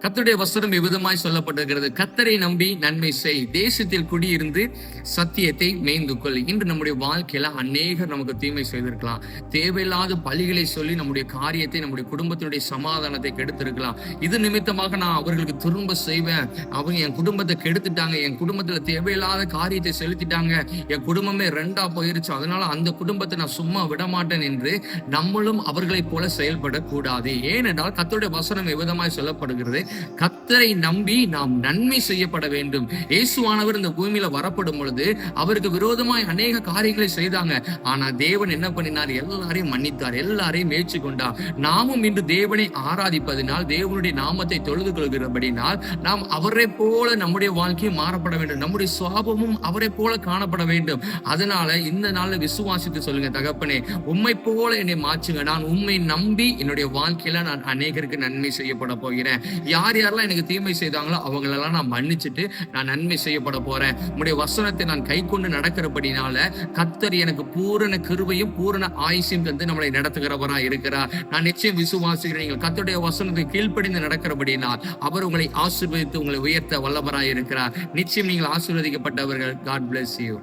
கர்த்தருடைய வசனம் எவ்விதமாய் சொல்லப்பட்டிருக்கிறது? கர்த்தரை நம்பி நன்மை செய், தேசத்தில் குடியிருந்து சத்தியத்தை மேய்ந்து கொள். இன்று நம்முடைய வாழ்க்கையில அநேகர் நமக்கு தீமை செய்திருக்கலாம். தேவையில்லாத பழிகளை சொல்லி நம்முடைய காரியத்தை, நம்முடைய குடும்பத்தினுடைய சமாதானத்தை கெடுத்திருக்கலாம். இது நிமித்தமாக நான் அவர்களுக்கு திரும்ப செய்வேன், அவங்க என் குடும்பத்தை கெடுத்துட்டாங்க, என் குடும்பத்துல தேவையில்லாத காரியத்தை செலுத்திட்டாங்க, என் குடும்பமே ரெண்டா போயிருச்சு, அதனால அந்த குடும்பத்தை நான் சும்மா விட மாட்டேன் என்று நம்மளும் அவர்களைப் போல செயல்படக்கூடாது. ஏனென்றால் கர்த்தருடைய வசனம் எவ்விதமாய் சொல்லப்படுகிறது? கர்த்தரை நம்பி நாம் நன்மை செய்யப்பட வேண்டும். இயேசுவானவர் இந்த பூமியில வரப்படும் பொழுது அவருக்கு விரோதமாய் அநேக காரியங்களை செய்தாங்க. ஆனா தேவன் என்ன பண்ணினார்? எல்லாரையும் மன்னித்தார், எல்லாரையும் ஏற்று கொண்டார். நாமும் இன்று தேவனை ஆராதிப்பதினால், தேவனுடைய நாமத்தை தொழுது கொள்கிறபடினால் நாம் அவரை போல நம்முடைய வாழ்க்கையை மாறப்பட வேண்டும். நம்முடைய சுவாபமும் அவரை போல காணப்பட வேண்டும். அதனால இந்த நாள்ல விசுவாசித்து சொல்லுங்க, தகப்பனே உம்மை போல என்னை மாற்றுங்க. நான் உம்மை நம்பி என்னுடைய வாழ்க்கையில நான் அநேகருக்கு நன்மை செய்யப்பட போகிறேன். யார் யாரெல்லாம் எனக்கு தீமை செய்தாங்களோ அவங்களெல்லாம் நான் மன்னிச்சுட்டு நான் நன்மை செய்யப்பட போறேன். உம்முடைய வசனத்தை நான் கை கொண்டு நடக்கிறபடினால கர்த்தர் எனக்கு பூரண கிருபையும் பூரண ஆயுசையும் தந்து நம்மளை நடத்துகிறவரா இருக்கிறார். நான் நிச்சயம் விசுவாசிக்கிறேன். நீங்கள் கர்த்தருடைய வசனத்தை கீழ்ப்படிந்து நடக்கிறபடினால் அவர் உங்களை ஆசீர்வதித்து உங்களை உயர்த்த வல்லவராய் இருக்கிறார். நிச்சயம் நீங்கள் ஆசீர்வதிக்கப்பட்டவர்கள். God bless you.